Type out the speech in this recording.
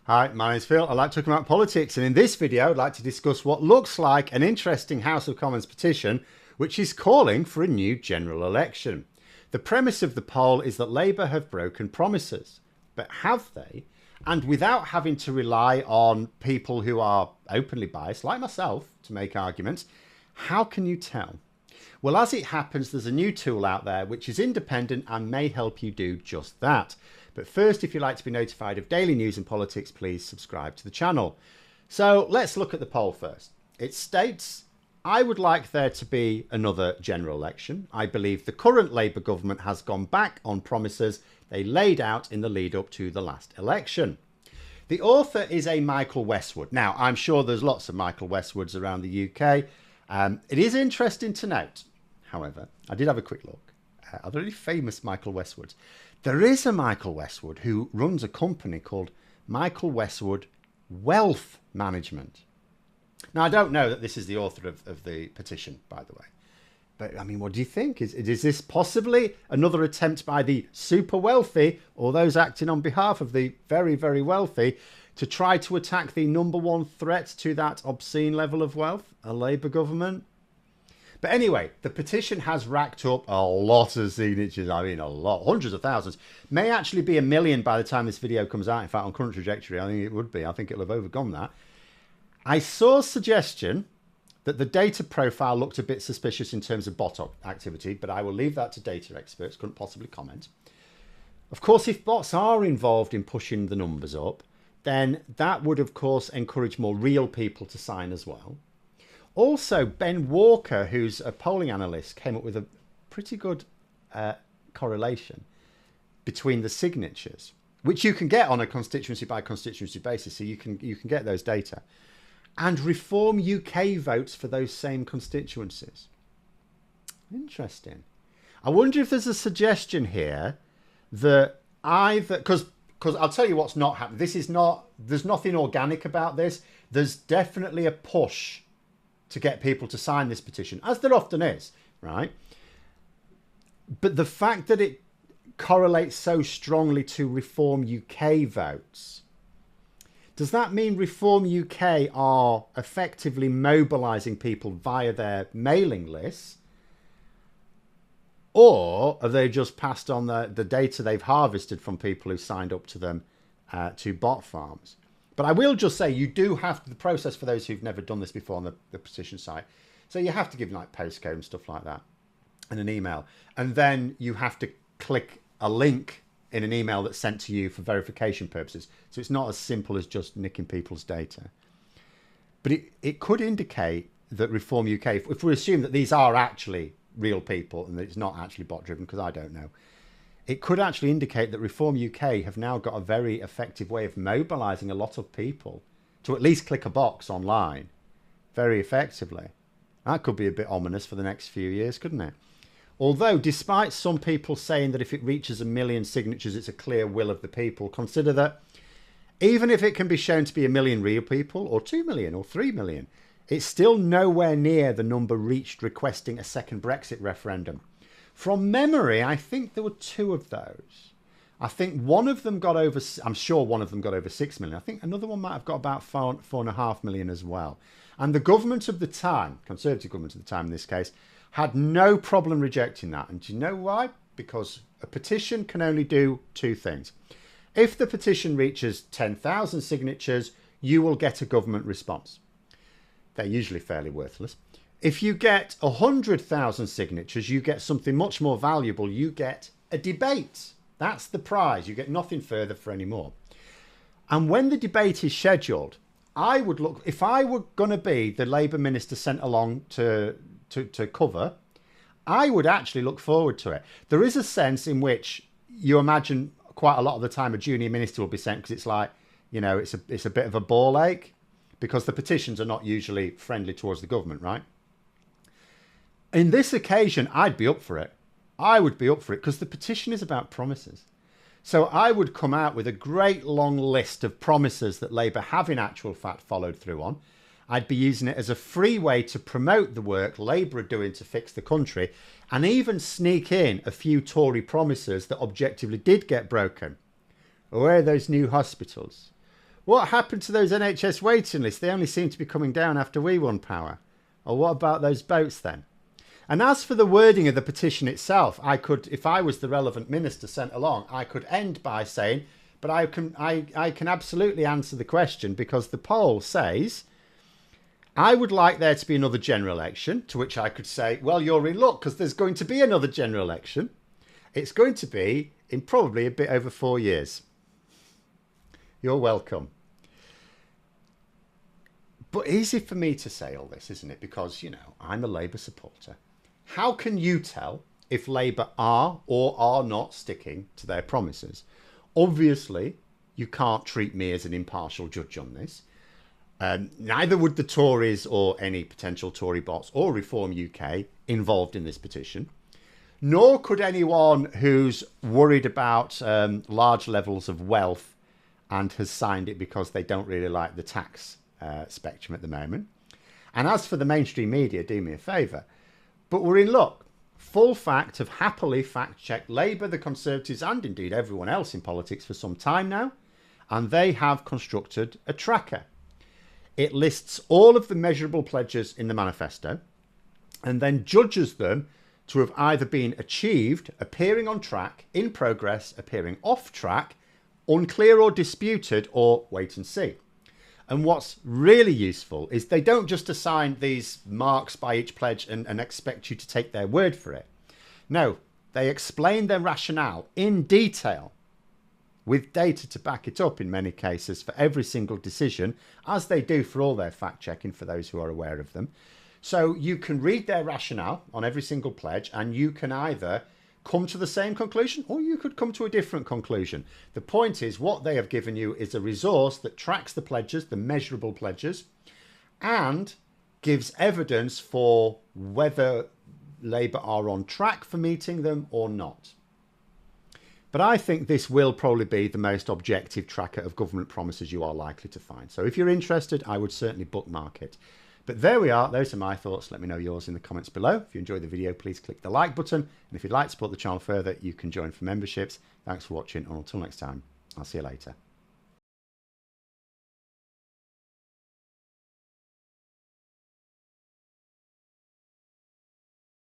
Hi, my name's Phil. I like talking about politics, and in this video I'd like to discuss what looks like an interesting House of Commons petition which is calling for a new general election. The premise of the poll is that Labour have broken promises, but have they? And without having to rely on people who are openly biased, like myself, to make arguments, how can you tell? Well, as it happens, there's a new tool out there which is independent and may help you do just that. But first, if you'd like to be notified of daily news and politics, please subscribe to the channel. So let's look at the poll first. It states, I would like there to be another general election. I believe the current Labour government has gone back on promises they laid out in the lead up to the last election. The author is a Michael Westwood. Now, I'm sure there's lots of Michael Westwoods around the UK. It is interesting to note, however, I did have a quick look. Are there any famous Michael Westwoods? There is a Michael Westwood who runs a company called Michael Westwood Wealth Management. Now, I don't know that this is the author of the petition, by the way. But, I mean, what do you think? Is this possibly another attempt by the super wealthy or those acting on behalf of the very, very wealthy to try to attack the number one threat to that obscene level of wealth, a Labour government? But anyway, the petition has racked up a lot of signatures. I mean, a lot, hundreds of thousands. May actually be 1 million by the time this video comes out. In fact, on current trajectory, I think it would be. I think it'll have overgone that. I saw a suggestion that the data profile looked a bit suspicious in terms of bot activity, but I will leave that to data experts. Couldn't possibly comment. Of course, if bots are involved in pushing the numbers up, then that would, of course, encourage more real people to sign as well. Also, Ben Walker, who's a polling analyst, came up with a pretty good correlation between the signatures, which you can get on a constituency by constituency basis, so you can get those data, and Reform UK votes for those same constituencies. Interesting. I wonder if there's a suggestion here that either, because I'll tell you what's not happening. There's nothing organic about this. There's definitely a push to get people to sign this petition, as there often is, right? But the fact that it correlates so strongly to Reform UK votes, does that mean Reform UK are effectively mobilising people via their mailing lists? Or have they just passed on the data they've harvested from people who signed up to them to bot farms? But I will just say you do have the process for those who've never done this before on the petition site. So you have to give like postcode and stuff like that and an email. And then you have to click a link in an email that's sent to you for verification purposes. So it's not as simple as just nicking people's data. But it could indicate that Reform UK, if we assume that these are actually real people and that it's not actually bot driven, because I don't know, it could actually indicate that Reform UK have now got a very effective way of mobilising a lot of people to at least click a box online very effectively. That could be a bit ominous for the next few years, couldn't it? Although, despite some people saying that if it reaches 1 million signatures, it's a clear will of the people, consider that even if it can be shown to be 1 million real people, or 2 million, or 3 million, it's still nowhere near the number reached requesting a second Brexit referendum. From memory, I think there were 2 of those. I think one of them got over, I'm sure one of them got over 6 million. I think another one might have got about 4.5 million as well. And the government of the time, Conservative government of the time in this case, had no problem rejecting that. And do you know why? Because a petition can only do 2 things. If the petition reaches 10,000 signatures, you will get a government response. They're usually fairly worthless. If you get 100,000 signatures, you get something much more valuable. You get a debate. That's the prize. You get nothing further for any more. And when the debate is scheduled, I would look, if I were going to be the Labour minister sent along to cover, I would actually look forward to it. There is a sense in which you imagine quite a lot of the time a junior minister will be sent because it's like, you know, it's a bit of a ball ache because the petitions are not usually friendly towards the government, right? In this occasion, I'd be up for it. I would be up for it because the petition is about promises. So I would come out with a great long list of promises that Labour have in actual fact followed through on. I'd be using it as a free way to promote the work Labour are doing to fix the country and even sneak in a few Tory promises that objectively did get broken. Where are those new hospitals? What happened to those NHS waiting lists? They only seem to be coming down after we won power. Or what about those boats then? And as for the wording of the petition itself, I could, if I was the relevant minister sent along, I could end by saying, but I can absolutely answer the question, because the poll says, I would like there to be another general election, to which I could say, well, you're in luck, because there's going to be another general election. It's going to be in probably a bit over 4 years. You're welcome. But easy for me to say all this, isn't it? Because, you know, I'm a Labour supporter. How can you tell if Labour are or are not sticking to their promises? Obviously, you can't treat me as an impartial judge on this. Neither would the Tories or any potential Tory bots or Reform UK involved in this petition. Nor could anyone who's worried about large levels of wealth and has signed it because they don't really like the tax spectrum at the moment. And as for the mainstream media, do me a favour. But we're in luck. Full fact have happily fact-checked Labour, the Conservatives, and indeed everyone else in politics for some time now. And they have constructed a tracker. It lists all of the measurable pledges in the manifesto and then judges them to have either been achieved, appearing on track, in progress, appearing off track, unclear or disputed, or wait and see. And what's really useful is they don't just assign these marks by each pledge and expect you to take their word for it. No, they explain their rationale in detail with data to back it up in many cases for every single decision, as they do for all their fact-checking for those who are aware of them. So you can read their rationale on every single pledge and you can either come to the same conclusion or you could come to a different conclusion. The point is, what they have given you is a resource that tracks the pledges, the measurable pledges, and gives evidence for whether Labour are on track for meeting them or not. But I think this will probably be the most objective tracker of government promises you are likely to find. So if you're interested, I would certainly bookmark it. But there we are. Those are my thoughts. Let me know yours in the comments below. If you enjoyed the video, please click the like button. And if you'd like to support the channel further, you can join for memberships. Thanks for watching. And until next time, I'll see you later.